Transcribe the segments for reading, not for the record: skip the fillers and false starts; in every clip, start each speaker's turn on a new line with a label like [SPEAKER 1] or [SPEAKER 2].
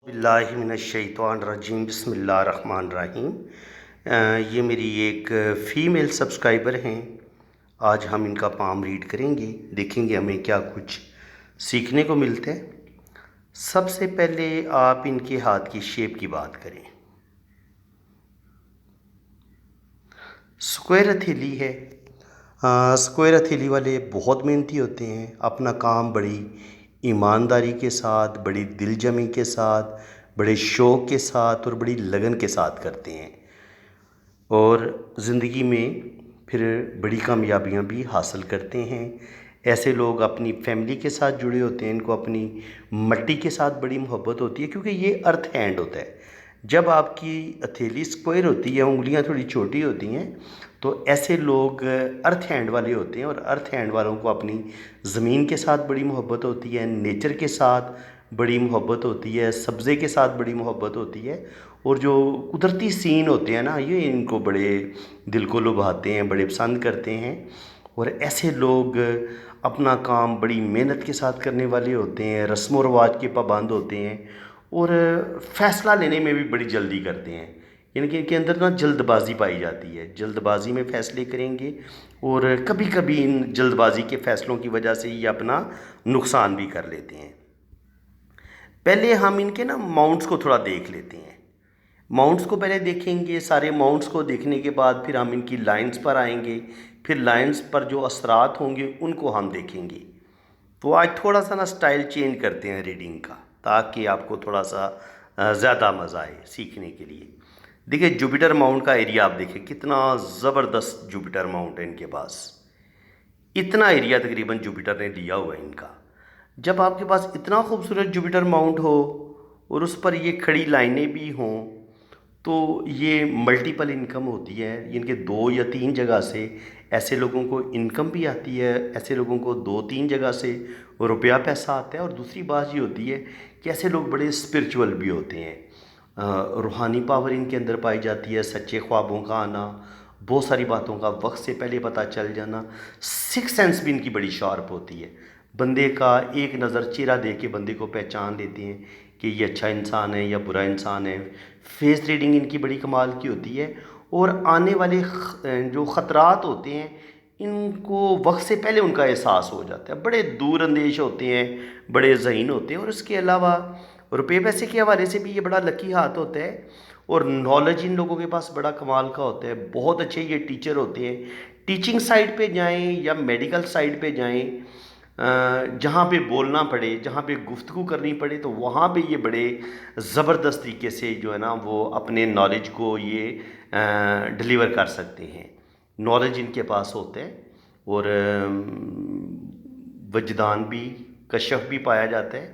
[SPEAKER 1] اللہ من الشیطان الرجیم بسم اللہ الرحمن الرحیم۔ یہ میری ایک فیمیل سبسکرائبر ہیں۔ آج ہم ان کا پام ریڈ کریں گے، دیکھیں گے ہمیں کیا کچھ سیکھنے کو ملتا ہے۔ سب سے پہلے آپ ان کے ہاتھ کی شیپ کی بات کریں۔ سکوائر ہتھیلی ہے۔ سکوائر ہتھیلی والے بہت محنتی ہوتے ہیں، اپنا کام بڑی ایمانداری کے ساتھ، بڑی دل جمی کے ساتھ، بڑے شوق کے ساتھ اور بڑی لگن کے ساتھ کرتے ہیں، اور زندگی میں پھر بڑی کامیابیاں بھی حاصل کرتے ہیں۔ ایسے لوگ اپنی فیملی کے ساتھ جڑے ہوتے ہیں، ان کو اپنی مٹی کے ساتھ بڑی محبت ہوتی ہے، کیونکہ یہ ارتھ ہینڈ ہوتا ہے۔ جب آپ کی ہتھیلی اسکوائر ہوتی ہے، انگلیاں تھوڑی چھوٹی ہوتی ہیں، تو ایسے لوگ ارتھ ہینڈ والے ہوتے ہیں، اور ارتھ ہینڈ والوں کو اپنی زمین کے ساتھ بڑی محبت ہوتی ہے، نیچر کے ساتھ بڑی محبت ہوتی ہے، سبزے کے ساتھ بڑی محبت ہوتی ہے، اور جو قدرتی سین ہوتے ہیں نا، یہ ان کو بڑے دل کو لبھاتے ہیں، بڑے پسند کرتے ہیں۔ اور ایسے لوگ اپنا کام بڑی محنت کے ساتھ کرنے والے ہوتے ہیں، رسم و رواج کے پابند ہوتے ہیں، اور فیصلہ لینے میں بھی بڑی جلدی کرتے ہیں۔ یعنی کہ ان کے اندر نا جلد بازی پائی جاتی ہے، جلد بازی میں فیصلے کریں گے، اور کبھی کبھی ان جلد بازی کے فیصلوں کی وجہ سے یہ اپنا نقصان بھی کر لیتے ہیں۔ پہلے ہم ان کے نا ماؤنٹس کو تھوڑا دیکھ لیتے ہیں۔ ماؤنٹس کو پہلے دیکھیں گے، سارے ماؤنٹس کو دیکھنے کے بعد پھر ہم ان کی لائنز پر آئیں گے، پھر لائنز پر جو اثرات ہوں گے ان کو ہم دیکھیں گے۔ تو آج تھوڑا سا نا سٹائل چینج کرتے ہیں ریڈنگ کا، تاکہ آپ کو تھوڑا سا زیادہ مزہ آئے سیکھنے کے لیے۔ دیکھیں جوپیٹر ماؤنٹ کا ایریا آپ دیکھیں، کتنا زبردست جوپیٹر ماؤنٹ ہے ان کے پاس۔ اتنا ایریا تقریباً جوپیٹر نے لیا ہوا ہے ان کا۔ جب آپ کے پاس اتنا خوبصورت جوپیٹر ماؤنٹ ہو اور اس پر یہ کھڑی لائنیں بھی ہوں، تو یہ ملٹیپل انکم ہوتی ہے۔ ان کے 2 یا 3 جگہ سے ایسے لوگوں کو انکم بھی آتی ہے، ایسے لوگوں کو 2-3 جگہ سے روپیہ پیسہ آتا ہے۔ اور دوسری بات یہ ہوتی ہے کہ ایسے لوگ بڑے اسپرچول بھی ہوتے ہیں، روحانی پاور ان کے اندر پائی جاتی ہے، سچے خوابوں کا آنا، بہت ساری باتوں کا وقت سے پہلے پتہ چل جانا، سکس سینس بھی ان کی بڑی شارپ ہوتی ہے۔ بندے کا ایک نظر چہرہ دیکھ کے بندے کو پہچان لیتے ہیں کہ یہ اچھا انسان ہے یا برا انسان ہے۔ فیس ریڈنگ ان کی بڑی کمال کی ہوتی ہے، اور آنے والے جو خطرات ہوتے ہیں ان کو وقت سے پہلے ان کا احساس ہو جاتا ہے۔ بڑے دور اندیش ہوتے ہیں، بڑے ذہین ہوتے ہیں، اور اس کے علاوہ روپے پیسے کے حوالے سے بھی یہ بڑا لکی ہاتھ ہوتا ہے، اور نالج ان لوگوں کے پاس بڑا کمال کا ہوتا ہے۔ بہت اچھے یہ ٹیچر ہوتے ہیں۔ ٹیچنگ سائڈ پہ جائیں یا میڈیکل سائڈ پہ جائیں، جہاں پہ بولنا پڑے، جہاں پہ گفتگو کرنی پڑے، تو وہاں پہ یہ بڑے زبردست طریقے سے جو ہے نا وہ اپنے نالج کو یہ ڈلیور کر سکتے ہیں۔ نالج ان کے پاس ہوتا ہے، اور وجدان بھی، کشف بھی پایا جاتا ہے،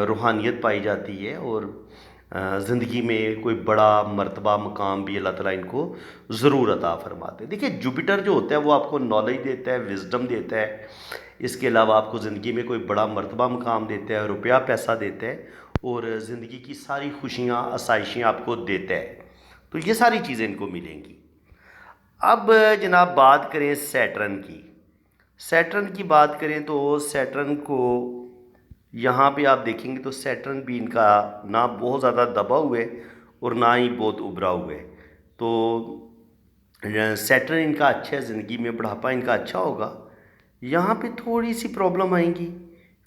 [SPEAKER 1] روحانیت پائی جاتی ہے، اور زندگی میں کوئی بڑا مرتبہ مقام بھی اللہ تعالیٰ ان کو ضرور عطا فرماتے ہیں۔ دیکھیے جوپیٹر جو ہوتا ہے وہ آپ کو نالج دیتا ہے، وزڈم دیتا ہے، اس کے علاوہ آپ کو زندگی میں کوئی بڑا مرتبہ مقام دیتا ہے، روپیہ پیسہ دیتا ہے، اور زندگی کی ساری خوشیاں آسائشیں آپ کو دیتا ہے۔ تو یہ ساری چیزیں ان کو ملیں گی۔ اب جناب بات کریں سیٹرن کی۔ سیٹرن کی بات کریں تو سیٹرن کو یہاں پہ آپ دیکھیں گے تو سیٹرن بھی ان کا نہ بہت زیادہ دبا ہوا ہے اور نہ ہی بہت ابھرا ہوا ہے۔ تو سیٹرن ان کا اچھا ہے، زندگی میں بڑھاپا ان کا اچھا ہوگا۔ یہاں پہ تھوڑی سی پرابلم آئیں گی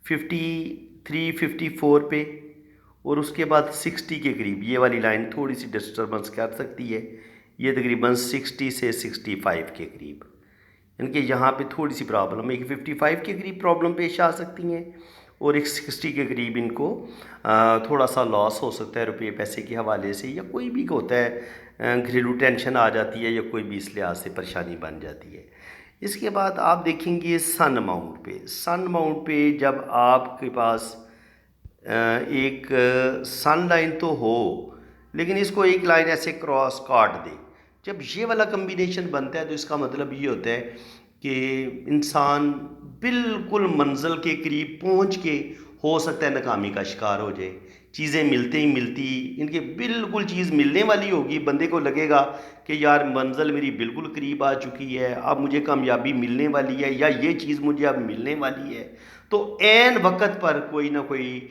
[SPEAKER 1] 53-54 پہ، اور اس کے بعد 60 کے قریب یہ والی لائن تھوڑی سی ڈسٹربنس کر سکتی ہے، یہ تقریباً 60 سے 65 کے قریب، یعنی کہ یہاں پہ تھوڑی سی پرابلم، ایک 55 کے قریب پرابلم پیش آ سکتی ہیں، اور ایک 60 کے قریب ان کو تھوڑا سا لاس ہو سکتا ہے روپے پیسے کے حوالے سے، یا کوئی بھی ہوتا ہے گھریلو ٹینشن آ جاتی ہے، یا کوئی بھی اس لحاظ سے پریشانی بن جاتی ہے۔ اس کے بعد آپ دیکھیں گے سن ماؤنٹ پہ۔ سن ماؤنٹ پہ جب آپ کے پاس ایک سن لائن تو ہو، لیکن اس کو ایک لائن ایسے کراس کاٹ دے، جب یہ والا کمبینیشن بنتا ہے تو اس کا مطلب یہ ہوتا ہے کہ انسان بالکل منزل کے قریب پہنچ کے ہو سکتا ہے ناکامی کا شکار ہو جائے۔ چیزیں ملتے ہی ملتی، ان کے بالکل چیز ملنے والی ہوگی، بندے کو لگے گا کہ یار منزل میری بالکل قریب آ چکی ہے، اب مجھے کامیابی ملنے والی ہے، یا یہ چیز مجھے اب ملنے والی ہے، تو عین وقت پر کوئی نہ کوئی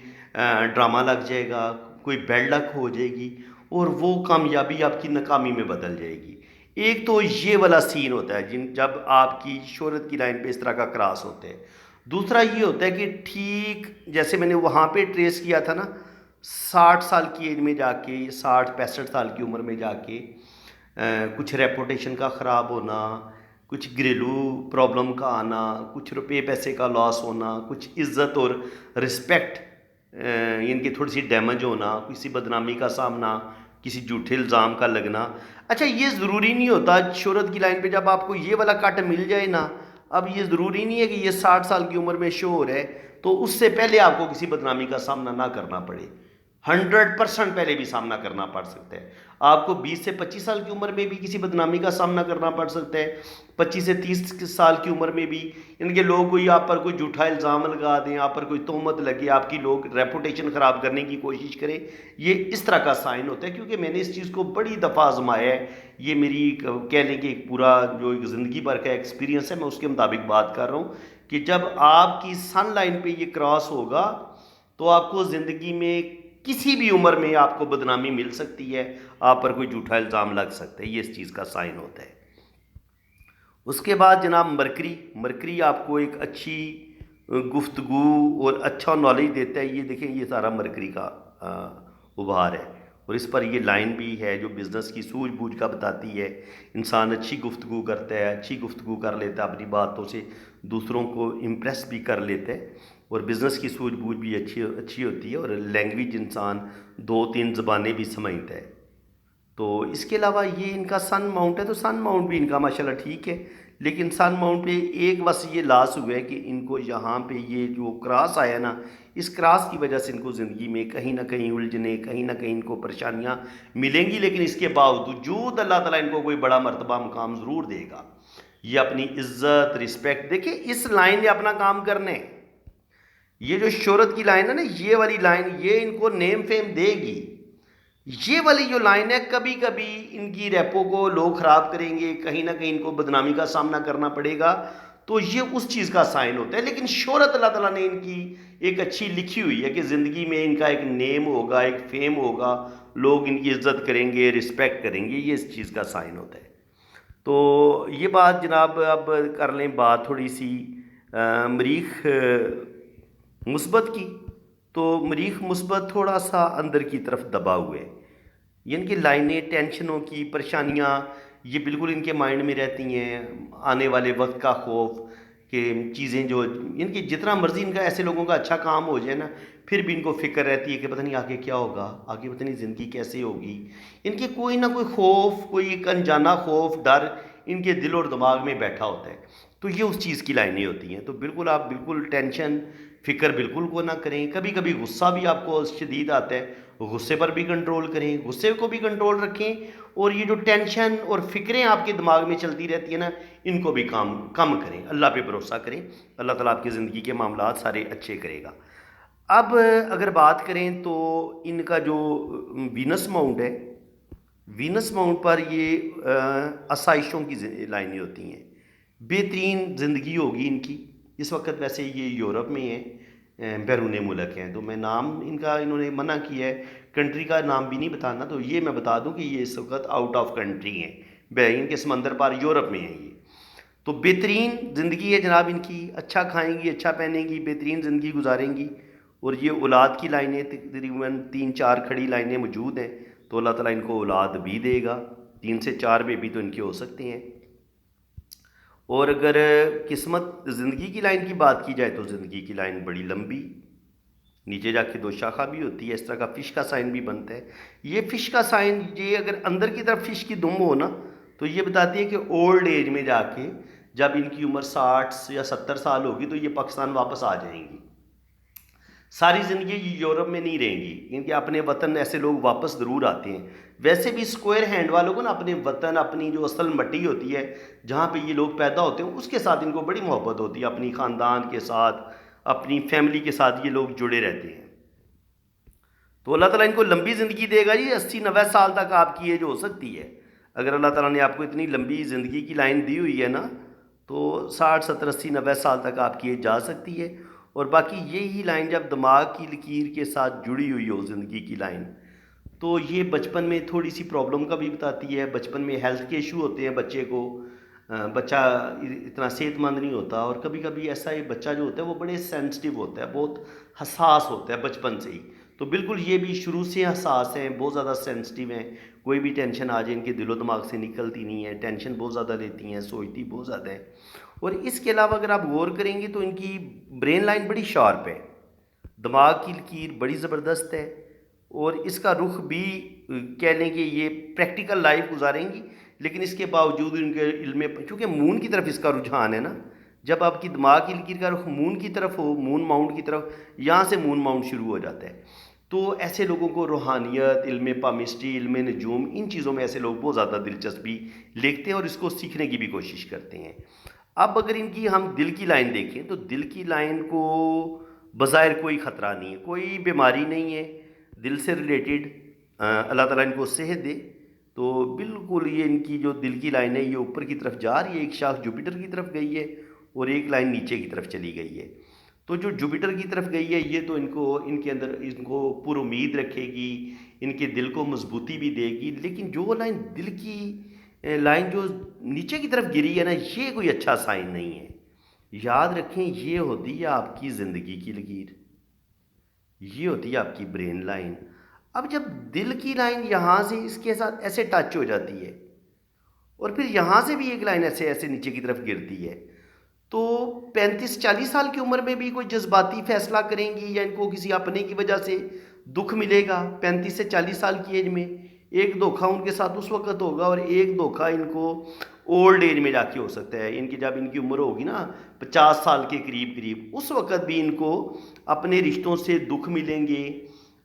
[SPEAKER 1] ڈرامہ لگ جائے گا، کوئی بیڈ لک ہو جائے گی اور وہ کامیابی آپ کی ناکامی میں بدل جائے گی۔ ایک تو یہ والا سین ہوتا ہے جب آپ کی شہرت کی لائن پہ اس طرح کا کراس ہوتا ہے۔ دوسرا یہ ہوتا ہے کہ ٹھیک جیسے میں نے وہاں پہ ٹریس کیا تھا نا، 60 سال کی ایج میں جا کے، 60-65 سال کی عمر میں جا کے کچھ ریپوٹیشن کا خراب ہونا، کچھ گھریلو پرابلم کا آنا، کچھ روپے پیسے کا لاس ہونا، کچھ عزت اور رسپیکٹ ان کی تھوڑی سی ڈیمیج ہونا، کسی بدنامی کا سامنا، کسی جھوٹے الزام کا لگنا۔ اچھا یہ ضروری نہیں ہوتا شہرت کی لائن پہ جب آپ کو یہ والا کٹ مل جائے نا، اب یہ ضروری نہیں ہے کہ یہ 60 سال کی عمر میں شو ہے تو اس سے پہلے آپ کو کسی بدنامی کا سامنا نہ کرنا پڑے۔ 100% پہلے بھی سامنا کرنا پڑ سکتا ہے۔ آپ کو 20 سے 25 سال کی عمر میں بھی کسی بدنامی کا سامنا کرنا پڑ سکتا ہے، 25 سے 30 سال کی عمر میں بھی ان کے لوگ کوئی آپ پر کوئی جھوٹا الزام لگا دیں، آپ پر کوئی تہمت لگے، آپ کی لوگ ریپوٹیشن خراب کرنے کی کوشش کریں، یہ اس طرح کا سائن ہوتا ہے۔ کیونکہ میں نے اس چیز کو بڑی دفعہ آزمایا ہے، یہ میری کہہ لیں کہ ایک پورا جو ایک زندگی بھر کا ایکسپیرینس ہے، میں اس کے مطابق بات کر رہا ہوں کہ جب آپ کی سن لائن پہ یہ کراس ہوگا تو آپ کو زندگی میں کسی بھی عمر میں آپ کو بدنامی مل سکتی ہے، آپ پر کوئی جھوٹا الزام لگ سکتا ہے، یہ اس چیز کا سائن ہوتا ہے۔ اس کے بعد جناب مرکری آپ کو ایک اچھی گفتگو اور اچھا نالج دیتا ہے۔ یہ دیکھیں یہ سارا مرکری کا ابھار ہے، اور اس پر یہ لائن بھی ہے جو بزنس کی سوجھ بوجھ کا بتاتی ہے۔ انسان اچھی گفتگو کرتا ہے، اچھی گفتگو کر لیتا ہے، اپنی باتوں سے دوسروں کو امپریس بھی کر لیتا ہے، اور بزنس کی سوجھ بوجھ بھی اچھی ہوتی ہے، اور لینگویج انسان 2-3 زبانیں بھی سمجھتا ہے۔ تو اس کے علاوہ یہ ان کا سن ماؤنٹ ہے، تو سن ماؤنٹ بھی ان کا ماشاءاللہ ٹھیک ہے، لیکن سن ماؤنٹ پہ ایک بس یہ لاس ہوا ہے کہ ان کو یہاں پہ یہ جو کراس آیا نا، اس کراس کی وجہ سے ان کو زندگی میں کہیں نہ کہیں الجھنے، کہیں نہ کہیں ان کو پریشانیاں ملیں گی، لیکن اس کے باوجود اللہ تعالیٰ ان کو کوئی بڑا مرتبہ مقام ضرور دے گا۔ یہ اپنی عزت رسپیکٹ دیکھیں، اس لائن نے اپنا کام کرنے، یہ جو شہرت کی لائن ہے نا، یہ والی لائن یہ ان کو نیم فیم دے گی۔ یہ والی جو لائن ہے کبھی کبھی ان کی ریپو کو لوگ خراب کریں گے، کہیں نہ کہیں ان کو بدنامی کا سامنا کرنا پڑے گا، تو یہ اس چیز کا سائن ہوتا ہے۔ لیکن شہرت اللہ تعالیٰ نے ان کی ایک اچھی لکھی ہوئی ہے کہ زندگی میں ان کا ایک نیم ہوگا، ایک فیم ہوگا، لوگ ان کی عزت کریں گے، رسپیکٹ کریں گے، یہ اس چیز کا سائن ہوتا ہے۔ تو یہ بات جناب اب کر لیں بات تھوڑی سی مریخ مثبت کی، تو مریخ مثبت تھوڑا سا اندر کی طرف دبا ہوئے، ان کی لائنیں ٹینشنوں کی، پریشانیاں یہ بالکل ان کے مائنڈ میں رہتی ہیں، آنے والے وقت کا خوف کہ چیزیں جو ان کی جتنا مرضی ان کا ایسے لوگوں کا اچھا کام ہو جائے نا، پھر بھی ان کو فکر رہتی ہے کہ پتہ نہیں آگے کیا ہوگا، آگے پتہ نہیں زندگی کیسے ہوگی۔ ان کے کوئی نہ کوئی خوف، کوئی ایک انجانا خوف، ڈر ان کے دل اور دماغ میں بیٹھا ہوتا ہے، تو یہ اس چیز کی لائنیں ہوتی ہیں۔ تو بالکل آپ بالکل ٹینشن فکر بالکل کو نہ کریں۔ کبھی کبھی غصہ بھی آپ کو شدید آتا ہے، غصے پر بھی کنٹرول کریں، غصے کو بھی کنٹرول رکھیں، اور یہ جو ٹینشن اور فکریں آپ کے دماغ میں چلتی رہتی ہیں نا، ان کو بھی کم کریں، اللہ پہ بھروسہ کریں، اللہ تعالیٰ آپ کی زندگی کے معاملات سارے اچھے کرے گا۔ اب اگر بات کریں تو ان کا جو وینس ماؤنٹ ہے، وینس ماؤنٹ پر یہ آسائشوں کی لائنیں ہوتی ہیں، بہترین زندگی ہوگی ان کی۔ اس وقت ویسے یہ یورپ میں ہیں، بیرون ملک ہیں، تو میں نام ان کا انہوں نے منع کیا ہے، کنٹری کا نام بھی نہیں بتانا، تو یہ میں بتا دوں کہ یہ اس وقت آؤٹ آف کنٹری ہیں، ان کے سمندر پار یورپ میں ہیں یہ۔ تو بہترین زندگی ہے جناب ان کی، اچھا کھائیں گی، اچھا پہنیں گی، بہترین زندگی گزاریں گی، اور یہ اولاد کی لائنیں تقریباً 3-4 کھڑی لائنیں موجود ہیں، تو اللہ تعالیٰ ان کو اولاد بھی دے گا، 3 سے 4 بیبی تو ان کے ہو سکتے ہیں۔ اور اگر قسمت زندگی کی لائن کی بات کی جائے تو زندگی کی لائن بڑی لمبی، نیچے جا کے 2 شاخہ بھی ہوتی ہے، اس طرح کا فش کا سائن بھی بنتا ہے۔ یہ فش کا سائن یہ اگر اندر کی طرف فش کی دم ہو نا، تو یہ بتاتی ہے کہ اولڈ ایج میں جا کے جب ان کی عمر 60 یا 70 سال ہوگی تو یہ پاکستان واپس آ جائیں گی، ساری زندگی یہ یورپ میں نہیں رہیں گی، ان کے اپنے وطن ایسے لوگ واپس ضرور آتے ہیں۔ ویسے بھی اسکوائر ہینڈ والوں کو نا اپنے وطن، اپنی جو اصل مٹی ہوتی ہے جہاں پہ یہ لوگ پیدا ہوتے ہیں، اس کے ساتھ ان کو بڑی محبت ہوتی ہے، اپنی خاندان کے ساتھ، اپنی فیملی کے ساتھ یہ لوگ جڑے رہتے ہیں۔ تو اللہ تعالیٰ ان کو لمبی زندگی دے گا، یہ 80-90 سال تک آپ کی ایج ہو سکتی ہے، اگر اللہ تعالیٰ نے آپ کو اتنی لمبی زندگی کی لائن دی ہوئی ہے نا، تو 60 70 80 90 سال تک آپ کی ایج جا سکتی ہے۔ اور باقی یہی لائن جب دماغ کی لکیر کے ساتھ جڑی ہوئی ہو زندگی کی لائن، تو یہ بچپن میں تھوڑی سی پرابلم کا بھی بتاتی ہے، بچپن میں ہیلتھ کے ایشو ہوتے ہیں بچے کو، بچہ اتنا صحت مند نہیں ہوتا، اور کبھی کبھی ایسا یہ بچہ جو ہوتا ہے وہ بڑے سینسٹیو ہوتا ہے، بہت حساس ہوتا ہے بچپن سے ہی. تو بالکل یہ بھی شروع سے حساس ہیں، بہت زیادہ سینسٹیو ہیں، کوئی بھی ٹینشن آ جائے ان کے دل و دماغ سے نکلتی نہیں ہے، ٹینشن بہت زیادہ لیتی ہیں، سوچتی بہت زیادہ ہیں. اور اس کے علاوہ اگر آپ غور کریں گے تو ان کی برین لائن بڑی شارپ ہے، دماغ کی لکیر بڑی زبردست ہے، اور اس کا رخ بھی کہہ لیں کہ یہ پریکٹیکل لائف گزاریں گی، لیکن اس کے باوجود ان کے علم میں، چونکہ مون کی طرف اس کا رجحان ہے نا، جب آپ کی دماغ کی لکیر کا رخ مون کی طرف ہو، مون ماؤنٹ کی طرف، یہاں سے مون ماؤنٹ شروع ہو جاتا ہے. تو ایسے لوگوں کو روحانیت، علم پامسٹری، علم نجوم، ان چیزوں میں ایسے لوگ بہت زیادہ دلچسپی لیتے ہیں اور اس کو سیکھنے کی بھی کوشش کرتے ہیں. اب اگر ان کی ہم دل کی لائن دیکھیں تو دل کی لائن کو بظاہر کوئی خطرہ نہیں ہے، کوئی بیماری نہیں ہے دل سے ریلیٹڈ، اللہ تعالیٰ ان کو صحت دے. تو بالکل یہ ان کی جو دل کی لائن ہے یہ اوپر کی طرف جا رہی ہے، ایک شاخ جوپیٹر کی طرف گئی ہے اور ایک لائن نیچے کی طرف چلی گئی ہے. تو جو جوپیٹر کی طرف گئی ہے یہ تو ان کو، ان کے اندر ان کو پر امید رکھے گی، ان کے دل کو مضبوطی بھی دے گی. لیکن جو لائن دل کی لائن جو نیچے کی طرف گری ہے نا، یہ کوئی اچھا سائن نہیں ہے. یاد رکھیں یہ ہوتی ہے آپ کی زندگی کی لکیر، یہ ہوتی ہے آپ کی برین لائن. اب جب دل کی لائن یہاں سے اس کے ساتھ ایسے ٹچ ہو جاتی ہے اور پھر یہاں سے بھی ایک لائن ایسے ایسے نیچے کی طرف گرتی ہے، تو 35-40 سال کی عمر میں بھی کوئی جذباتی فیصلہ کریں گی یا ان کو کسی اپنے کی وجہ سے دکھ ملے گا. 35 سے 40 سال کی ایج میں ایک دھوکہ ان کے ساتھ اس وقت ہوگا، اور ایک دھوکہ ان کو اولڈ ایج میں جا کے ہو سکتا ہے. ان کی جب ان کی عمر ہوگی نا 50 سال کے قریب قریب، اس وقت بھی ان کو اپنے رشتوں سے دکھ ملیں گے.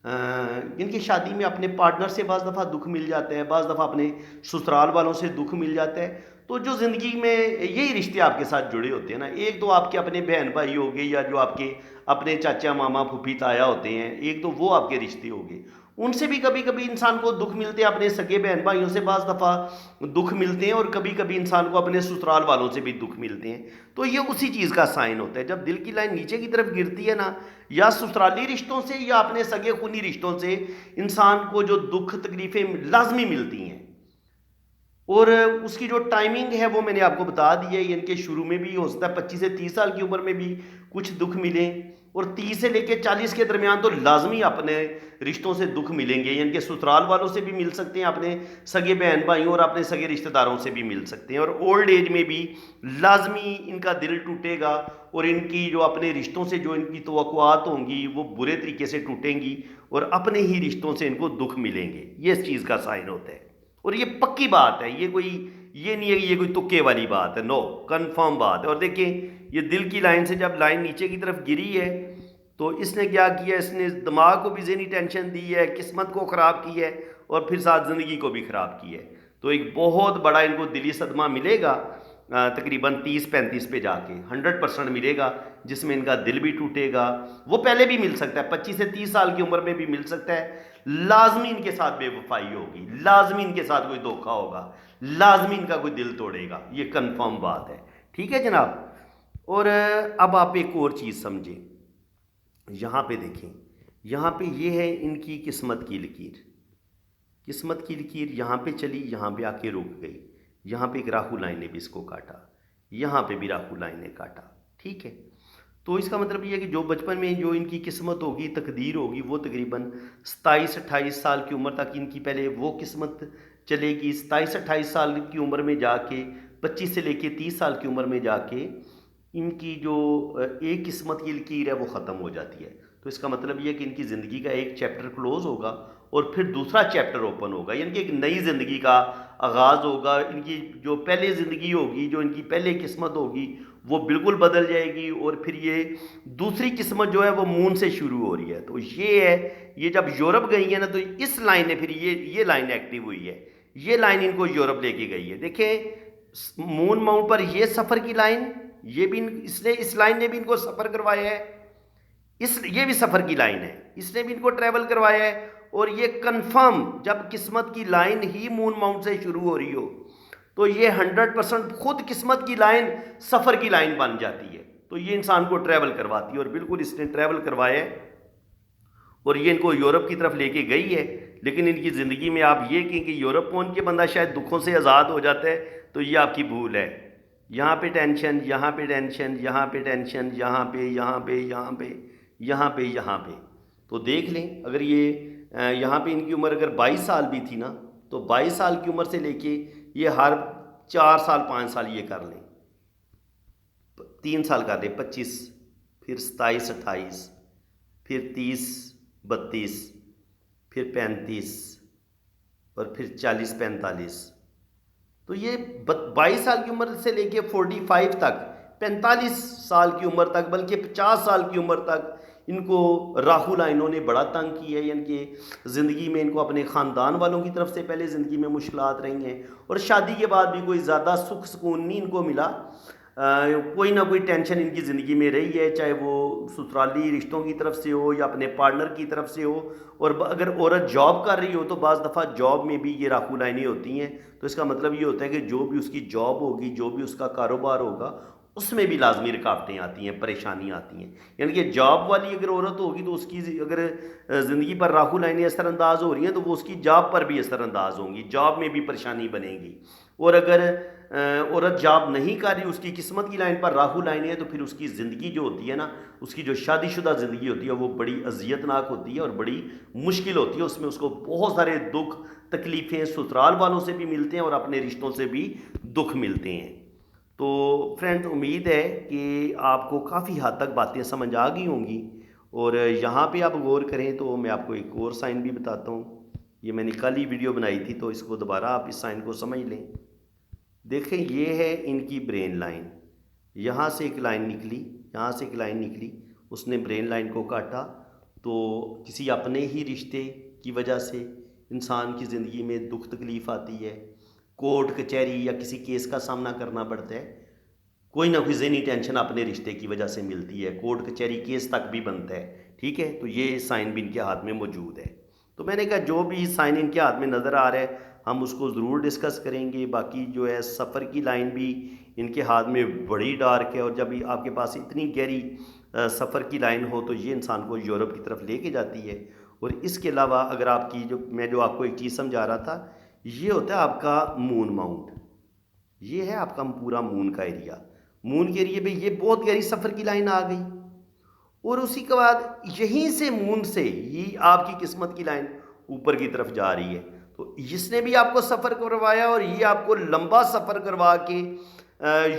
[SPEAKER 1] ان کی شادی میں اپنے پارٹنر سے بعض دفعہ دکھ مل جاتا ہے، بعض دفعہ اپنے سسرال والوں سے دکھ مل جاتا ہے. تو جو زندگی میں یہی رشتے آپ کے ساتھ جڑے ہوتے ہیں نا، ایک تو آپ کے اپنے بہن بھائی ہو گئے، یا جو آپ کے اپنے چاچا ماما پھوپھی تایا ہوتے ہیں، ایک تو وہ آپ کے رشتے ہو گئے، ان سے بھی کبھی کبھی انسان کو دکھ ملتے ہیں. اپنے سگے بہن بھائیوں سے بعض دفعہ دکھ ملتے ہیں، اور کبھی کبھی انسان کو اپنے سسرال والوں سے بھی دکھ ملتے ہیں. تو یہ اسی چیز کا سائن ہوتا ہے. جب دل کی لائن نیچے کی طرف گرتی ہے نا، یا سسرالی رشتوں سے یا اپنے سگے خونی رشتوں سے انسان کو جو دکھ تکلیفیں لازمی ملتی ہیں، اور اس کی جو ٹائمنگ ہے وہ میں نے آپ کو بتا دی ہے. یہ ان کے شروع میں بھی ہو سکتا ہے 25 سے 30 سال کی عمر میں بھی کچھ دکھ ملیں، اور 30 سے لے کے 40 کے درمیان تو لازمی اپنے رشتوں سے دکھ ملیں گے. ان کے سسرال والوں سے بھی مل سکتے ہیں، اپنے سگے بہن بھائیوں اور اپنے سگے رشتہ داروں سے بھی مل سکتے ہیں، اور اولڈ ایج میں بھی لازمی ان کا دل ٹوٹے گا، اور ان کی جو اپنے رشتوں سے جو ان کی توقعات ہوں گی وہ برے طریقے سے ٹوٹیں گی، اور اپنے ہی رشتوں سے ان کو دکھ ملیں گے. یہ اس چیز کا سائن ہوتا ہے، اور یہ پکی بات ہے. یہ کوئی یہ نہیں ہے کہ یہ کوئی تکے والی بات ہے، نو، کنفرم بات ہے. اور دیکھیں یہ دل کی لائن سے جب لائن نیچے کی طرف گری ہے تو اس نے کیا کیا، اس نے دماغ کو بھی ذہنی ٹینشن دی ہے، قسمت کو خراب کی ہے، اور پھر ساتھ زندگی کو بھی خراب کی ہے. تو ایک بہت بڑا ان کو دلی صدمہ ملے گا تقریباً 30-35 پہ جا کے 100% ملے گا، جس میں ان کا دل بھی ٹوٹے گا. وہ پہلے بھی مل سکتا ہے، 25 سے 30 سال کی عمر میں بھی مل سکتا ہے. لازمی ان کے ساتھ بے وفائی ہوگی، لازمی ان کے ساتھ کوئی دھوکہ ہوگا، لازمی ان کا کوئی دل توڑے گا. یہ کنفرم بات ہے. ٹھیک ہے جناب. اور اب آپ ایک اور چیز سمجھیں، یہاں پہ دیکھیں، یہاں پہ یہ ہے ان کی قسمت کی لکیر. قسمت کی لکیر یہاں پہ چلی، یہاں پہ آ کے رک گئی. یہاں پہ ایک راہو لائن نے بھی اس کو کاٹا، یہاں پہ بھی راہو لائن نے کاٹا. ٹھیک ہے. تو اس کا مطلب یہ ہے کہ جو بچپن میں جو ان کی قسمت ہوگی، تقدیر ہوگی، وہ تقریباً 27-28 سال کی عمر تک ان کی پہلے وہ قسمت چلے گی. 27-28 سال کی عمر میں جا کے 25 سے لے کے 30 سال کی عمر میں جا کے ان کی جو ایک قسمت کی لکیر ہے وہ ختم ہو جاتی ہے. تو اس کا مطلب یہ ہے کہ ان کی زندگی کا ایک چیپٹر کلوز ہوگا اور پھر دوسرا چیپٹر اوپن ہوگا، یعنی کہ ایک نئی زندگی کا آغاز ہوگا. ان کی جو پہلے زندگی ہوگی، جو ان کی پہلے قسمت ہوگی، وہ بالکل بدل جائے گی، اور پھر یہ دوسری قسمت جو ہے وہ مون سے شروع ہو رہی ہے. تو یہ ہے، یہ جب یورپ گئی ہے نا تو اس لائن نے پھر یہ لائن ایکٹیو ہوئی ہے، یہ لائن ان کو یورپ لے کے گئی ہے. دیکھیں مون ماؤنٹ پر یہ سفر کی لائن، یہ بھی اس لائن نے بھی ان کو سفر کروایا ہے، یہ بھی سفر کی لائن ہے، اس نے بھی ان کو ٹریول کروایا ہے. اور یہ کنفرم جب قسمت کی لائن ہی مون ماؤنٹ سے شروع ہو رہی ہو تو یہ 100% خود قسمت کی لائن سفر کی لائن بن جاتی ہے. تو یہ انسان کو ٹریول کرواتی ہے، اور بالکل اس نے ٹریول کروایا ہے، اور یہ ان کو یورپ کی طرف لے کے گئی ہے.
[SPEAKER 2] لیکن ان کی زندگی میں آپ یہ کہیں کہ یورپ پہنچ کے بندہ شاید دکھوں سے آزاد ہو جاتا ہے، تو یہ آپ کی بھول ہے۔ یہاں پہ ٹینشن، یہاں پہ ٹینشن، یہاں پہ ٹینشن، یہاں پہ، یہاں پہ، یہاں پہ، یہاں پہ، یہاں پہ۔ تو دیکھ لیں، اگر یہ یہاں پہ ان کی عمر اگر 22 سال بھی تھی نا، تو 22 سال کی عمر سے لے کے یہ ہر 4 سال 5 سال یہ کر لیں، 3 سال کر لیں، 25، پھر 27 28، پھر 30 32، پھر 35، اور پھر 40 45۔ تو یہ 22 سال کی عمر سے لے کے 45 تک، 45 سال کی عمر تک، بلکہ 50 سال کی عمر تک ان کو راہو لائنوں نے بڑا تنگ کیا ہے، یعنی کہ زندگی میں ان کو اپنے خاندان والوں کی طرف سے پہلے زندگی میں مشکلات رہی ہیں، اور شادی کے بعد بھی کوئی زیادہ سکھ سکون نہیں ان کو ملا۔ کوئی نہ کوئی ٹینشن ان کی زندگی میں رہی ہے، چاہے وہ سسرالی رشتوں کی طرف سے ہو یا اپنے پارٹنر کی طرف سے ہو۔ اور اگر عورت جاب کر رہی ہو تو بعض دفعہ جاب میں بھی یہ راہو لائنیں ہوتی ہیں، تو اس کا مطلب یہ ہوتا ہے کہ جو بھی اس کی جاب ہوگی، جو بھی اس کا کاروبار ہوگا، اس میں بھی لازمی رکاوٹیں آتی ہیں، پریشانیاں آتی ہیں۔ یعنی کہ جاب والی اگر عورت ہوگی تو اس کی اگر زندگی پر راہو لائنیں اثر انداز ہو رہی ہیں تو وہ اس کی جاب پر بھی اثر انداز ہوں گی، جاب میں بھی پریشانی بنے گی۔ اور اگر عورت جاب نہیں کر رہی، اس کی قسمت کی لائن پر راہو لائن ہے، تو پھر اس کی زندگی جو ہوتی ہے نا، اس کی جو شادی شدہ زندگی ہوتی ہے وہ بڑی اذیت ناک ہوتی ہے اور بڑی مشکل ہوتی ہے۔ اس میں اس کو بہت سارے دکھ تکلیفیں سسرال والوں سے بھی ملتے ہیں اور اپنے رشتوں سے بھی دکھ ملتے ہیں۔ تو فرینڈ، امید ہے کہ آپ کو کافی حد تک باتیں سمجھ آ گئی ہوں گی، اور یہاں پہ آپ غور کریں تو میں آپ کو ایک اور سائن بھی بتاتا ہوں۔ یہ میں نے کل ہی ویڈیو بنائی تھی، تو اس کو دوبارہ آپ اس سائن کو سمجھ لیں۔ دیکھیں، یہ ہے ان کی برین لائن، یہاں سے ایک لائن نکلی، یہاں سے ایک لائن نکلی، اس نے برین لائن کو کاٹا، تو کسی اپنے ہی رشتے کی وجہ سے انسان کی زندگی میں دکھ تکلیف آتی ہے، کورٹ کچہری یا کسی کیس کا سامنا کرنا پڑتا ہے، کوئی نہ کوئی ذہنی ٹینشن اپنے رشتے کی وجہ سے ملتی ہے، کورٹ کچہری کیس تک بھی بنتا ہے، ٹھیک ہے؟ تو یہ سائن بھی ان کے ہاتھ میں موجود ہے۔ تو میں نے کہا جو بھی سائن ان کے ہاتھ میں نظر آ رہا ہے ہم اس کو ضرور ڈسکس کریں گے۔ باقی جو ہے سفر کی لائن بھی ان کے ہاتھ میں بڑی ڈارک ہے، اور جب آپ کے پاس اتنی گہری سفر کی لائن ہو تو یہ انسان کو یورپ کی طرف لے کے جاتی ہے۔ اور اس کے علاوہ اگر آپ کی میں جو آپ کو ایک چیز سمجھا رہا تھا، یہ ہوتا ہے آپ کا مون ماؤنٹ، یہ ہے آپ کا پورا مون کا ایریا۔ مون کے ایریے پہ یہ بہت گہری سفر کی لائن آ گئی، اور اسی کے بعد یہیں سے مون سے یہ آپ کی قسمت کی لائن اوپر کی طرف جا رہی ہے۔ تو اس نے بھی آپ کو سفر کروایا، اور یہ آپ کو لمبا سفر کروا کے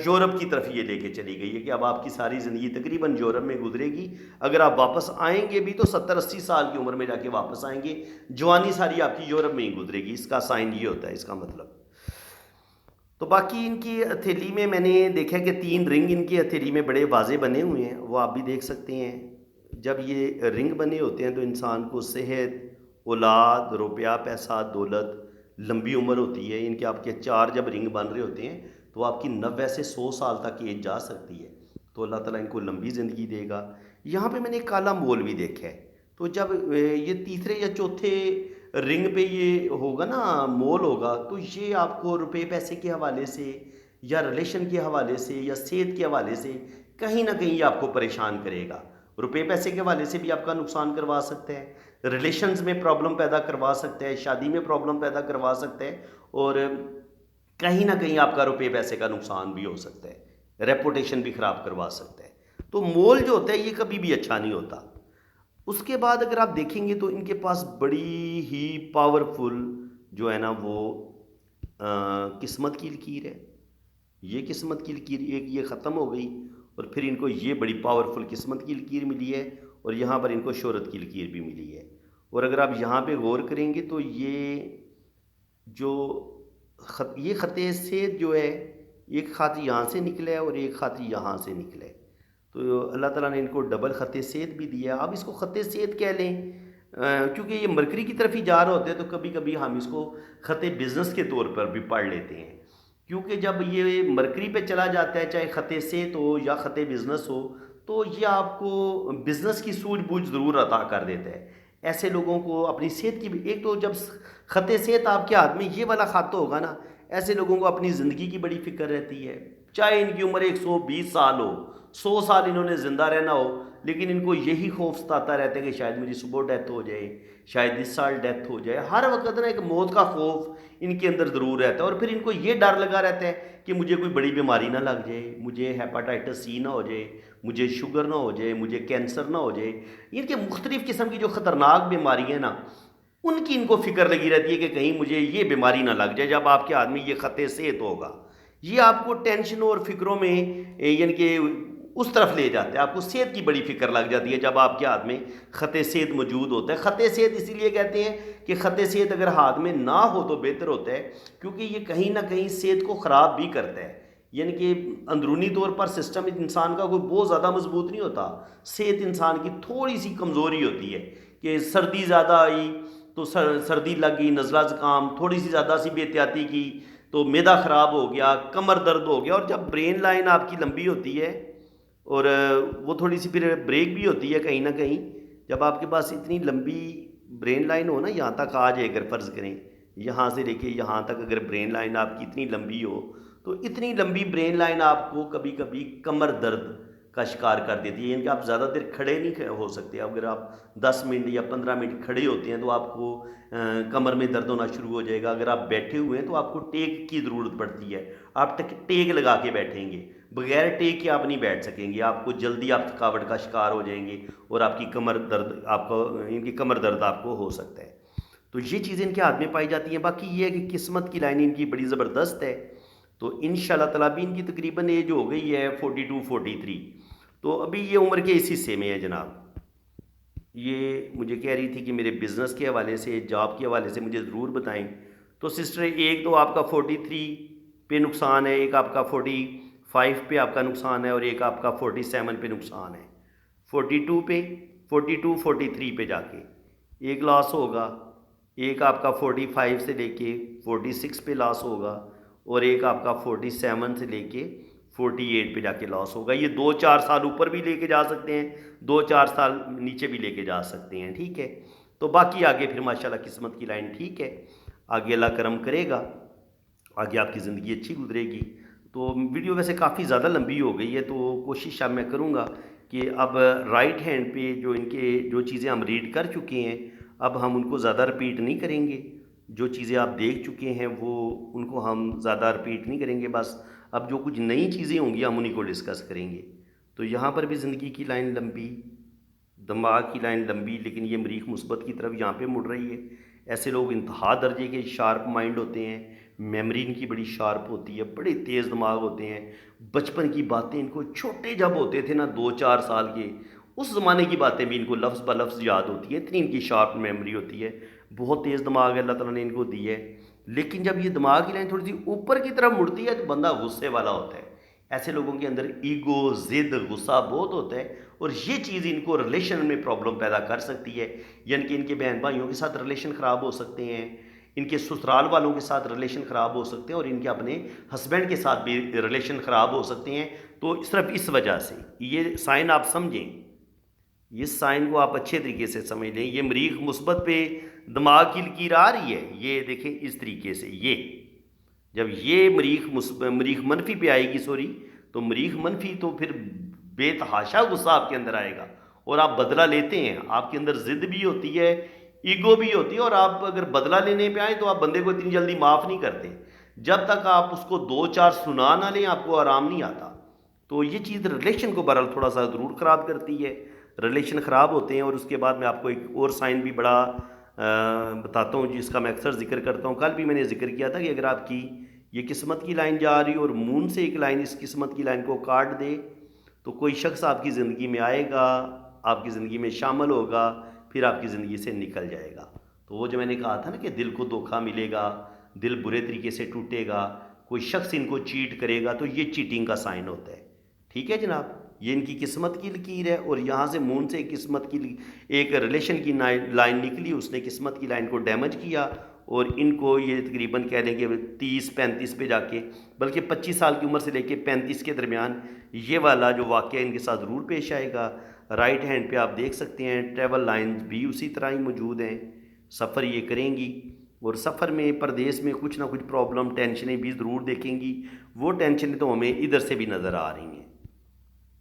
[SPEAKER 2] یورپ کی طرف یہ لے کے چلی گئی ہے کہ اب آپ کی ساری زندگی تقریباً یورپ میں گزرے گی۔ اگر آپ واپس آئیں گے بھی تو 70 80 سال کی عمر میں جا کے واپس آئیں گے، جوانی ساری آپ کی یورپ میں ہی گزرے گی۔ اس کا سائن یہ ہوتا ہے، اس کا مطلب۔ تو باقی ان کی ہتھیلی میں نے دیکھا کہ 3 رنگ ان کی ہتھیلی میں بڑے واضح بنے ہوئے ہیں، وہ آپ بھی دیکھ سکتے ہیں۔ جب یہ رنگ بنے ہوتے ہیں تو انسان کو صحت، اولاد، روپیہ پیسہ، دولت، لمبی عمر ہوتی ہے۔ ان کے آپ کے 4 جب رنگ بن رہے ہوتے ہیں تو آپ کی 90 سے 100 سال تک ایج جا سکتی ہے، تو اللہ تعالیٰ ان کو لمبی زندگی دے گا۔ یہاں پہ میں نے کالا مول بھی دیکھا ہے، تو جب یہ تیسرے یا چوتھے رنگ پہ یہ ہوگا نا، مول ہوگا، تو یہ آپ کو روپے پیسے کے حوالے سے یا ریلیشن کے حوالے سے یا صحت کے حوالے سے کہیں نہ کہیں یہ آپ کو پریشان کرے گا۔ روپے پیسے کے حوالے سے بھی آپ کا نقصان کروا سکتا ہے، ریلیشنز میں پرابلم پیدا کروا سکتا ہے، شادی میں پرابلم پیدا کروا سکتا ہے، اور کہیں نہ کہیں آپ کا روپے پیسے کا نقصان بھی ہو سکتا ہے، ریپوٹیشن بھی خراب کروا سکتا ہے۔ تو مول جو ہوتا ہے یہ کبھی بھی اچھا نہیں ہوتا۔ اس کے بعد اگر آپ دیکھیں گے تو ان کے پاس بڑی ہی پاورفل جو ہے نا وہ قسمت کی لکیر ہے۔ یہ قسمت کی لکیر ایک یہ ختم ہو گئی، اور پھر ان کو یہ بڑی پاورفل قسمت کی لکیر ملی ہے، اور یہاں پر ان کو شہرت کی لکیر بھی ملی ہے۔ اور اگر آپ یہاں پہ غور کریں گے تو یہ جو یہ خط سیر جو ہے، ایک خط یہاں سے نکلا ہے اور ایک خط یہاں سے نکلا ہے، تو اللہ تعالیٰ نے ان کو ڈبل خط سید بھی دیا۔ اب اس کو خط سید کہہ لیں، کیونکہ یہ مرکری کی طرف ہی جا رہا ہوتا ہے، تو کبھی کبھی ہم اس کو خط بزنس کے طور پر بھی پڑھ لیتے ہیں، کیونکہ جب یہ مرکری پہ چلا جاتا ہے، چاہے خط سید ہو یا خط بزنس ہو، تو یہ آپ کو بزنس کی سوجھ بوجھ ضرور عطا کر دیتا ہے۔ ایسے لوگوں کو اپنی صحت کی بھی، ایک تو جب خط صحت آپ کے ہاتھ میں یہ والا خط ہوگا نا، ایسے لوگوں کو اپنی زندگی کی بڑی فکر رہتی ہے، چاہے ان کی عمر 120 سال ہو، 100 سال انہوں نے زندہ رہنا ہو، لیکن ان کو یہی خوف ستاتا رہتا ہے کہ شاید میری صبح ڈیتھ ہو جائے، شاید اس سال ڈیتھ ہو جائے، ہر وقت نا ایک موت کا خوف ان کے اندر ضرور رہتا ہے، اور پھر ان کو یہ ڈر لگا رہتا ہے کہ مجھے کوئی بڑی بیماری نہ لگ جائے، مجھے ہیپاٹائٹس سی نہ ہو جائے، مجھے شوگر نہ ہو جائے، مجھے کینسر نہ ہو جائے، ان کے مختلف قسم کی جو خطرناک بیماریاں ہیں نا، ان کی ان کو فکر لگی رہتی ہے کہ کہیں مجھے یہ بیماری نہ لگ جائے۔ جب آپ کے آدمی یہ خط صحت ہوگا، یہ آپ کو ٹینشنوں اور فکروں میں یعنی کہ اس طرف لے جاتے ہیں، آپ کو صحت کی بڑی فکر لگ جاتی ہے جب آپ کے ہاتھ میں خط صحت موجود ہوتا ہے۔ خط صحت اسی لیے کہتے ہیں کہ خط صحت اگر ہاتھ میں نہ ہو تو بہتر ہوتا ہے، کیونکہ یہ کہیں نہ کہیں صحت کو خراب بھی کرتا ہے، یعنی کہ اندرونی طور پر سسٹم انسان کا کوئی بہت زیادہ مضبوط نہیں ہوتا، صحت انسان کی تھوڑی سی کمزوری ہوتی ہے کہ سردی زیادہ آئی تو سردی لگ گئی، نزلہ زکام، تھوڑی سی زیادہ سی بے احتیاطی کی تو معدہ خراب ہو گیا، کمر درد ہو گیا، اور جب برین لائن آپ کی لمبی ہوتی ہے اور وہ تھوڑی سی پھر بریک بھی ہوتی ہے کہیں نہ کہیں، جب آپ کے پاس اتنی لمبی برین لائن ہو نا، یہاں تک آ جائے اگر فرض کریں یہاں سے لے کے یہاں تک اگر برین لائن آپ کی اتنی لمبی ہو، تو اتنی لمبی برین لائن آپ کو کبھی کبھی کمر درد کا شکار کر دیتی ہے، یعنی کہ آپ زیادہ دیر کھڑے نہیں ہو سکتے، اگر آپ 10 منٹ یا 15 منٹ کھڑے ہوتے ہیں تو آپ کو کمر میں درد ہونا شروع ہو جائے گا، اگر آپ بیٹھے ہوئے ہیں تو آپ کو ٹیک کی ضرورت پڑتی ہے، آپ ٹیک لگا کے بیٹھیں گے، بغیر ٹیک کے آپ نہیں بیٹھ سکیں گے، آپ کو جلدی آپ تھکاوٹ کا شکار ہو جائیں گے اور آپ کی کمر درد آپ کو ان کی کمر درد آپ کو ہو سکتا ہے۔ تو یہ چیزیں ان کے ہاتھ میں پائی جاتی ہیں۔ باقی یہ ہے کہ قسمت کی لائن ان کی بڑی زبردست ہے، تو انشاءاللہ تعالیٰ بھی ان کی تقریباً ایج ہو گئی ہے 42 43، تو ابھی یہ عمر کے اس حصے میں ہے جناب۔ یہ مجھے کہہ رہی تھی کہ میرے بزنس کے حوالے سے، جاب کے حوالے سے مجھے ضرور بتائیں، تو سسٹر ایک تو آپ کا 43 پہ نقصان ہے، ایک آپ کا 45 پہ آپ کا نقصان ہے، اور ایک آپ کا 47 پہ نقصان ہے، 42 پہ 42 43 پہ جا کے ایک لاس ہوگا، ایک آپ کا 45 سے لے کے 46 پہ لاس ہوگا، اور ایک آپ کا 47 سے لے کے 48 پہ جا کے لاس ہوگا۔ یہ 2-4 سال اوپر بھی لے کے جا سکتے ہیں، 2-4 سال نیچے بھی لے کے جا سکتے ہیں، ٹھیک ہے۔ تو باقی آگے پھر ماشاءاللہ قسمت کی لائن ٹھیک ہے، آگے اللہ کرم کرے گا، آگے آپ کی زندگی اچھی گزرے گی۔ تو ویڈیو ویسے کافی زیادہ لمبی ہو گئی ہے، تو کوشش اب میں کروں گا کہ اب رائٹ ہینڈ پہ جو ان کے جو چیزیں ہم ریڈ کر چکے ہیں اب ہم ان کو زیادہ رپیٹ نہیں کریں گے، جو چیزیں آپ دیکھ چکے ہیں وہ ان کو ہم زیادہ رپیٹ نہیں کریں گے، بس اب جو کچھ نئی چیزیں ہوں گی ہم انہیں کو ڈسکس کریں گے۔ تو یہاں پر بھی زندگی کی لائن لمبی، دماغ کی لائن لمبی، لیکن یہ مریخ مثبت کی طرف یہاں پہ مڑ رہی ہے۔ ایسے لوگ انتہا درجے کے شارپ مائنڈ ہوتے ہیں، میموری ان کی بڑی شارپ ہوتی ہے، بڑے تیز دماغ ہوتے ہیں، بچپن کی باتیں ان کو چھوٹے جب ہوتے تھے نا 2-4 سال کے، اس زمانے کی باتیں بھی ان کو لفظ بہ لفظ یاد ہوتی ہیں، اتنی ان کی شارپ میموری ہوتی ہے، بہت تیز دماغ اللہ تعالیٰ نے ان کو دی ہے۔ لیکن جب یہ دماغ کی لائن تھوڑی سی اوپر کی طرف مڑتی ہے تو بندہ غصے والا ہوتا ہے، ایسے لوگوں کے اندر ایگو، ضد، غصہ بہت ہوتا ہے، اور یہ چیز ان کو ریلیشن میں پرابلم پیدا کر سکتی ہے، یعنی کہ ان کے بہن بھائیوں کے ساتھ ریلیشن خراب ہو سکتے ہیں، ان کے سسرال والوں کے ساتھ ریلیشن خراب ہو سکتے ہیں، اور ان کے اپنے ہسبینڈ کے ساتھ بھی ریلیشن خراب ہو سکتے ہیں۔ تو صرف اس وجہ سے یہ سائن آپ سمجھیں، یہ سائن کو آپ اچھے طریقے سے سمجھ لیں۔ یہ مریخ مثبت پہ دماغ کی لکیر آ رہی ہے، یہ دیکھیں اس طریقے سے، یہ جب یہ مریخ منفی پہ آئے گی تو مریخ منفی تو پھر بے تحاشا غصہ آپ کے اندر آئے گا، اور آپ بدلہ لیتے ہیں، آپ کے اندر ضد بھی ہوتی ہے، ایگو بھی ہوتی ہے، اور آپ اگر بدلہ لینے پہ آئیں تو آپ بندے کو اتنی جلدی معاف نہیں کرتے، جب تک آپ اس کو 2-4 سنا نہ لیں آپ کو آرام نہیں آتا۔ تو یہ چیز ریلیشن کو بہرحال تھوڑا سا ضرور خراب کرتی ہے، ریلیشن خراب ہوتے ہیں۔ اور اس کے بعد میں آپ کو ایک اور سائن بھی بڑا بتاتا ہوں جس کا میں اکثر ذکر کرتا ہوں، کل بھی میں نے ذکر کیا تھا کہ اگر آپ کی یہ قسمت کی لائن جا رہی اور مون سے ایک لائن اس قسمت کی لائن کو کاٹ دے تو کوئی شخص آپ کی زندگی میں آئے گا، آپ کی زندگی میں شامل ہوگا، پھر آپ کی زندگی سے نکل جائے گا۔ تو وہ جو میں نے کہا تھا نا کہ دل کو دھوکہ ملے گا، دل برے طریقے سے ٹوٹے گا، کوئی شخص ان کو چیٹ کرے گا، تو یہ چیٹنگ کا سائن ہوتا ہے، ٹھیک ہے جناب۔ یہ ان کی قسمت کی لکیر ہے، اور یہاں سے مون سے قسمت کی ایک ریلیشن کی لائن نکلی، اس نے قسمت کی لائن کو ڈیمیج کیا، اور ان کو یہ تقریباً کہہ لیں کہ 30-35 پہ جا کے، بلکہ 25 سال کی عمر سے لے کے 35 کے درمیان یہ والا جو واقعہ ان کے ساتھ ضرور پیش آئے گا۔ رائٹ ہینڈ پہ آپ دیکھ سکتے ہیں ٹریول لائنز بھی اسی طرح ہی موجود ہیں، سفر یہ کریں گی، اور سفر میں پردیس میں کچھ نہ کچھ پرابلم ٹینشنیں بھی ضرور دیکھیں گی، وہ ٹینشنیں تو ہمیں ادھر سے بھی نظر آ رہی ہیں،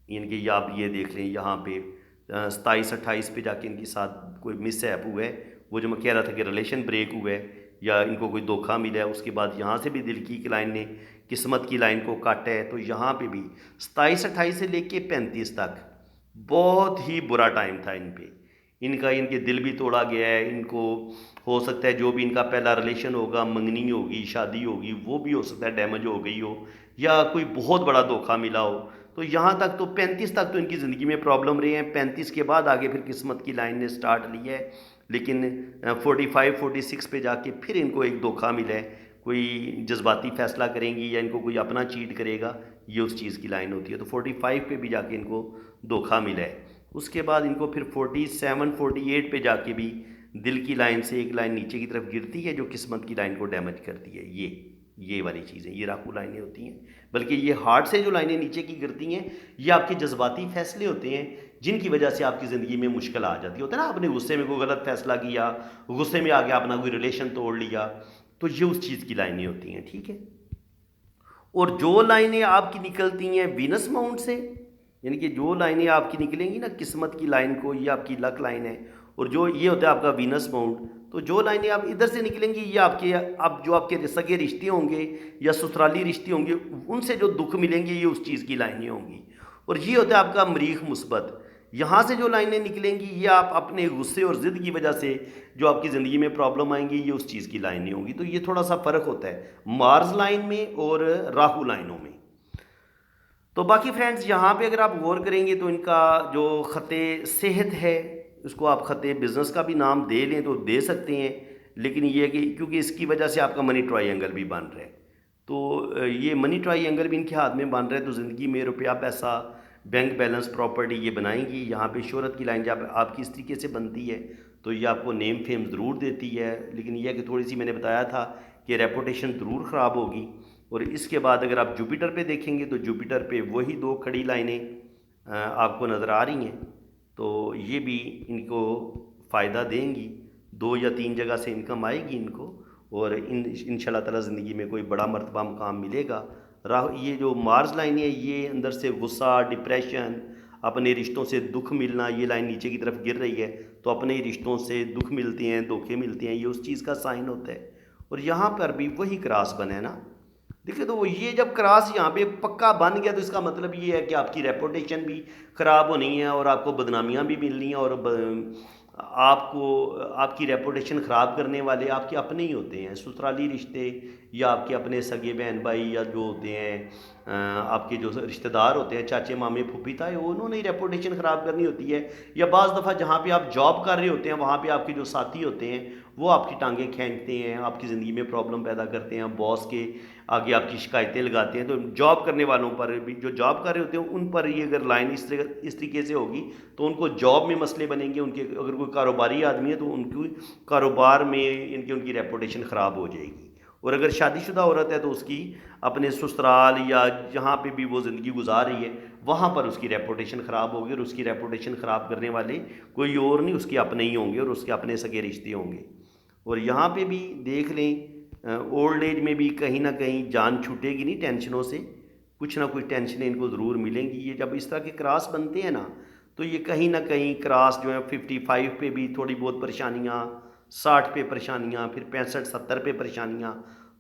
[SPEAKER 2] یعنی کہ آپ یہ دیکھ لیں یہاں پہ 27-28 پہ جا کے ان کے ساتھ کوئی مس ایپ ہوا ہے، وہ جو میں کہہ رہا تھا کہ ریلیشن بریک ہوا ہے یا ان کو کوئی دھوکہ ملا ہے، اس کے بعد یہاں سے بھی دل کی لائن نے قسمت کی لائن کو کاٹا ہے، تو یہاں پہ بھی 27-28 سے لے کے 35 تک بہت ہی برا ٹائم تھا ان پہ، ان کے دل بھی توڑا گیا ہے، ان کو ہو سکتا ہے جو بھی ان کا پہلا ریلیشن ہوگا، منگنی ہوگی، شادی ہوگی، وہ بھی ہو سکتا ہے ڈیمیج ہو گئی ہو یا کوئی بہت بڑا دھوکہ ملا ہو، تو یہاں تک تو 35 تک تو ان کی زندگی میں پرابلم رہے ہیں، 35 کے بعد آگے پھر قسمت کی لائن نے سٹارٹ لی ہے، لیکن 45-46 پہ جا کے پھر ان کو ایک دھوکہ ملا ہے، کوئی جذباتی فیصلہ کریں گی یا ان کو کوئی اپنا چیٹ کرے گا، یہ اس چیز کی لائن ہوتی ہے، تو 45 پہ بھی جا کے ان کو دھوکہ ملا ہے، اس کے بعد ان کو پھر 47-48 پہ جا کے بھی دل کی لائن سے ایک لائن نیچے کی طرف گرتی ہے جو قسمت کی لائن کو ڈیمیج کرتی ہے، یہ والی چیزیں، یہ راکو لائنیں ہوتی ہیں، بلکہ یہ ہارٹ سے جو لائنیں نیچے کی گرتی ہیں یہ آپ کے جذباتی فیصلے ہوتے ہیں جن کی وجہ سے آپ کی زندگی میں مشکل آ جاتی ہوتا ہے نا، آپ نے غصے میں کوئی غلط فیصلہ کیا، غصے میں آ کے اپنا کوئی ریلیشن توڑ لیا، تو یہ اس چیز کی لائنیں ہوتی ہیں، ٹھیک ہے۔ اور جو لائنیں آپ کی نکلتی ہیں وینس ماؤنٹ سے، یعنی کہ جو لائنیں آپ کی نکلیں گی نا قسمت کی لائن کو، یہ آپ کی لک لائن ہے، اور جو یہ ہوتا ہے آپ کا وینس ماؤنٹ، تو جو لائنیں آپ ادھر سے نکلیں گی یہ آپ کے جو آپ کے سگے رشتے ہوں گے یا سسرالی رشتے ہوں گے ان سے جو دکھ ملیں گے یہ اس چیز کی لائنیں ہوں گی، اور یہ ہوتا ہے آپ کا مریخ مثبت، یہاں سے جو لائنیں نکلیں گی یہ آپ اپنے غصے اور ضد کی وجہ سے جو آپ کی زندگی میں پرابلم آئیں گی یہ اس چیز کی لائنیں ہوں گی، تو یہ تھوڑا سا فرق ہوتا ہے مارس لائن میں اور راہو لائنوں میں۔ تو باقی فرینڈز یہاں پہ اگر آپ غور کریں گے تو ان کا جو خط صحت ہے اس کو آپ خط بزنس کا بھی نام دے لیں تو دے سکتے ہیں، لیکن یہ کہ کیونکہ اس کی وجہ سے آپ کا منی ٹرائی اینگل بھی بن رہا ہے، تو یہ منی ٹرائی اینگل بھی ان کے ہاتھ میں بن رہا ہے، تو زندگی میں روپیہ پیسہ بینک بیلنس پراپرٹی یہ بنائیں گی، یہاں پہ شہرت کی لائن جب آپ کی اس طریقے سے بنتی ہے تو یہ آپ کو نیم فیم ضرور دیتی ہے، لیکن یہ کہ تھوڑی سی میں نے بتایا تھا کہ ریپوٹیشن ضرور خراب ہوگی، اور اس کے بعد اگر آپ جوپیٹر پہ دیکھیں گے تو جوپیٹر پہ وہی دو کھڑی لائنیں آپ کو نظر آ رہی ہیں، تو یہ بھی ان کو فائدہ دیں گی، 2 یا 3 جگہ سے انکم آئے گی ان کو، اور ان شاء اللہ تعالیٰ زندگی میں کوئی بڑا مرتبہ مقام ملے گا۔ یہ جو مارس لائن ہے یہ اندر سے غصہ، ڈپریشن، اپنے رشتوں سے دکھ ملنا، یہ لائن نیچے کی طرف گر رہی ہے تو اپنے رشتوں سے دکھ ملتے ہیں، دھوکے ملتے ہیں، یہ اس چیز کا سائن ہوتا ہے، اور یہاں پر بھی وہی کراس بنا ہے نا، دیکھیں تو یہ جب کراس یہاں پہ پکا بن گیا تو اس کا مطلب یہ ہے کہ آپ کی ریپوٹیشن بھی خراب ہونی ہے اور آپ کو بدنامیاں بھی ملنی ہیں، اور آپ کو آپ کی ریپوٹیشن خراب کرنے والے آپ کے اپنے ہی ہوتے ہیں، سسرالی رشتے یا آپ کے اپنے سگے بہن بھائی یا جو ہوتے ہیں آپ کے جو رشتہ دار ہوتے ہیں، چاچے مامے پھوپھی تائے، انہوں نے ریپوٹیشن خراب کرنی ہوتی ہے، یا بعض دفعہ جہاں پہ آپ جاب کر رہے ہوتے ہیں وہاں پہ آپ کے جو ساتھی ہوتے ہیں وہ آپ کی ٹانگیں کھینچتے ہیں، آپ کی زندگی میں پرابلم پیدا کرتے ہیں، باس کے آگے آپ کی شکایتیں لگاتے ہیں، تو جاب کرنے والوں پر بھی جو جاب کر رہے ہوتے ہیں ان پر یہ اگر لائن اس طریقے سے ہوگی تو ان کو جاب میں مسئلے بنیں گے، ان کے اگر کوئی کاروباری آدمی ہے تو ان کی کاروبار میں ان کی ریپوٹیشن خراب ہو جائے گی، اور اگر شادی شدہ عورت ہے تو اس کی اپنے سسرال یا جہاں پہ بھی وہ زندگی گزار رہی ہے وہاں پر اس کی ریپوٹیشن خراب ہوگی، اور اس کی ریپوٹیشن خراب کرنے والے کوئی اور نہیں اس کے اپنے ہی ہوں گے اور اس کے اپنے سگے رشتے ہوں گے، اور یہاں پہ بھی دیکھ لیں اولڈ ایج میں بھی کہیں نہ کہیں جان چھوٹے گی نہیں ٹینشنوں سے، کچھ نہ کچھ ٹینشنیں ان کو ضرور ملیں گی، یہ جب اس طرح کے کراس بنتے ہیں نا تو یہ کہیں نہ کہیں کراس جو ہے 55 پہ بھی تھوڑی بہت پریشانیاں، 60 پہ پریشانیاں، پھر 65-70 پہ پریشانیاں،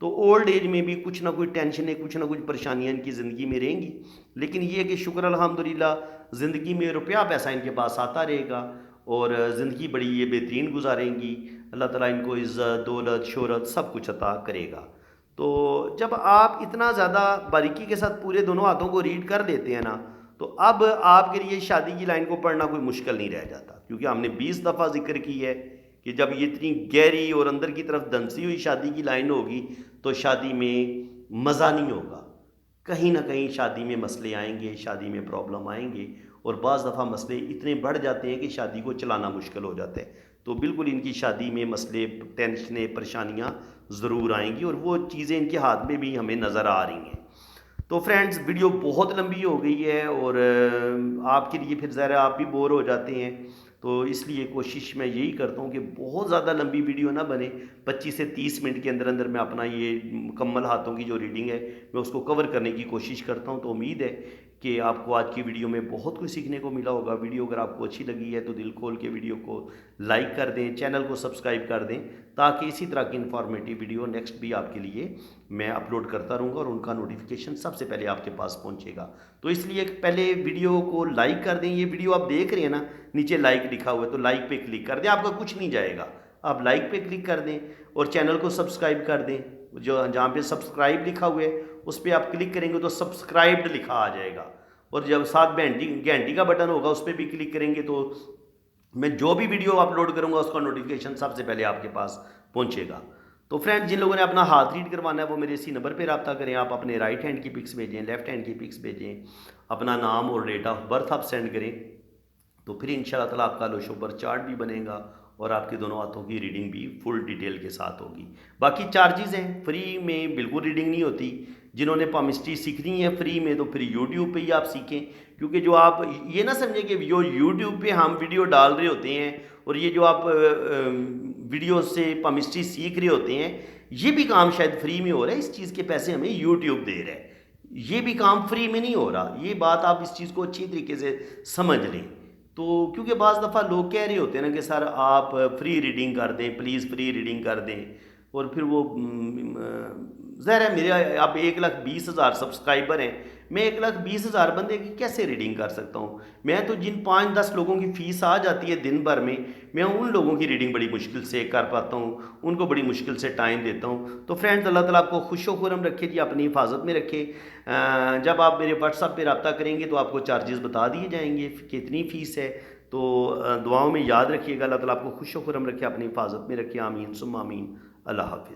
[SPEAKER 2] تو اولڈ ایج میں بھی کچھ نہ کچھ ٹینشنیں، کچھ نہ کچھ پریشانیاں ان کی زندگی میں رہیں گی، لیکن یہ کہ شکر الحمدللہ زندگی میں روپیہ پیسہ ان کے پاس آتا رہے گا اور زندگی بڑی یہ بہترین گزاریں گی، اللہ تعالیٰ ان کو عزت، دولت، شہرت سب کچھ عطا کرے گا۔ تو جب آپ اتنا زیادہ باریکی کے ساتھ پورے دونوں ہاتھوں کو ریڈ کر لیتے ہیں نا تو اب آپ کے لیے شادی کی لائن کو پڑھنا کوئی مشکل نہیں رہ جاتا، کیونکہ ہم نے 20 دفعہ ذکر کی ہے کہ جب یہ اتنی گہری اور اندر کی طرف دھنسی ہوئی شادی کی لائن ہوگی تو شادی میں مزہ نہیں ہوگا، کہیں نہ کہیں شادی میں مسئلے آئیں گے، شادی میں پرابلم آئیں گے، اور بعض دفعہ مسئلے اتنے بڑھ جاتے ہیں کہ شادی کو چلانا مشکل ہو جاتا ہے، تو بالکل ان کی شادی میں مسئلے، ٹینشنیں، پریشانیاں ضرور آئیں گی، اور وہ چیزیں ان کے ہاتھ میں بھی ہمیں نظر آ رہی ہیں۔ تو فرینڈز ویڈیو بہت لمبی ہو گئی ہے اور آپ کے لیے پھر ظاہر آپ بھی بور ہو جاتے ہیں، تو اس لیے کوشش میں یہی کرتا ہوں کہ بہت زیادہ لمبی ویڈیو نہ بنے، 25 سے 30 منٹ کے اندر اندر میں اپنا یہ مکمل ہاتھوں کی جو ریڈنگ ہے میں اس کو کور کرنے کی کوشش کرتا ہوں، تو امید ہے کہ آپ کو آج کی ویڈیو میں بہت کچھ سیکھنے کو ملا ہوگا۔ ویڈیو اگر آپ کو اچھی لگی ہے تو دل کھول کے ویڈیو کو لائک کر دیں، چینل کو سبسکرائب کر دیں، تاکہ اسی طرح کی انفارمیٹیو ویڈیو نیکسٹ بھی آپ کے لیے میں اپلوڈ کرتا رہوں گا اور ان کا نوٹیفیکیشن سب سے پہلے آپ کے پاس پہنچے گا۔ تو اس لیے پہلے ویڈیو کو لائک کر دیں۔ یہ ویڈیو آپ دیکھ رہے ہیں نا، نیچے لائک لکھا ہوا ہے، تو لائک پہ کلک کر دیں، آپ کا کچھ نہیں جائے گا، آپ لائک پہ کلک کر دیں اور چینل کو سبسکرائب کر دیں۔ جہاں پہ سبسکرائب لکھا ہوا ہے اس پہ آپ کلک کریں گے تو سبسکرائبڈ لکھا آ جائے گا، اور جب ساتھ گھنٹی کا بٹن ہوگا اس پہ بھی کلک کریں گے تو میں جو بھی ویڈیو اپلوڈ کروں گا اس کا نوٹیفیکیشن سب سے پہلے آپ کے پاس پہنچے گا۔ تو فرینڈ، جن لوگوں نے اپنا ہاتھ ریڈ کروانا ہے وہ میرے اسی نمبر پہ رابطہ کریں۔ آپ اپنے رائٹ ہینڈ کی پکس بھیجیں، لیفٹ ہینڈ کی پکس بھیجیں، اپنا نام اور ڈیٹ آف برتھ آپ سینڈ کریں، تو پھر انشاءاللہ تعالیٰ آپ کا لوشوبر چارٹ بھی بنے گا اور آپ کے دونوں ہاتھوں کی ریڈنگ بھی فل ڈیٹیل کے ساتھ ہوگی۔ باقی چارجز ہیں، فری میں بالکل ریڈنگ نہیں ہوتی۔ جنہوں نے پامسٹری سیکھنی ہے فری میں تو پھر یوٹیوب پہ ہی آپ سیکھیں، کیونکہ جو آپ یہ نہ سمجھیں کہ جو یوٹیوب پہ ہم ویڈیو ڈال رہے ہوتے ہیں اور یہ جو آپ ویڈیو سے پامسٹری سیکھ رہے ہوتے ہیں، یہ بھی کام شاید فری میں ہو رہا ہے، اس چیز کے پیسے ہمیں یوٹیوب دے رہا ہے، یہ بھی کام فری میں نہیں ہو رہا۔ یہ بات آپ اس چیز کو اچھی طریقے سے سمجھ لیں۔ تو کیونکہ بعض دفعہ لوگ کہہ رہے ہوتے ہیں نا کہ سر آپ فری ریڈنگ کر دیں، پلیز فری ریڈنگ کر دیں، اور پھر وہ ظاہر ہے میرے اب 1,20,000 سبسکرائبر ہیں، میں 1,20,000 بندے کی کیسے ریڈنگ کر سکتا ہوں؟ میں تو جن 5-10 لوگوں کی فیس آ جاتی ہے دن بھر میں ان لوگوں کی ریڈنگ بڑی مشکل سے کر پاتا ہوں، ان کو بڑی مشکل سے ٹائم دیتا ہوں۔ تو فرینڈز، اللہ تعالیٰ آپ کو خوش و خرم رکھے جی، اپنی حفاظت میں رکھے۔ جب آپ میرے واٹس ایپ پہ رابطہ کریں گے تو آپ کو چارجز بتا دیے جائیں گے، کتنی فیس ہے۔ تو دعاؤں میں یاد رکھیے گا، اللہ تعالیٰ آپ کو خوش و خرم رکھے، اپنی حفاظت میں رکھے، آمین ثم آمین۔ اللہ حافظ۔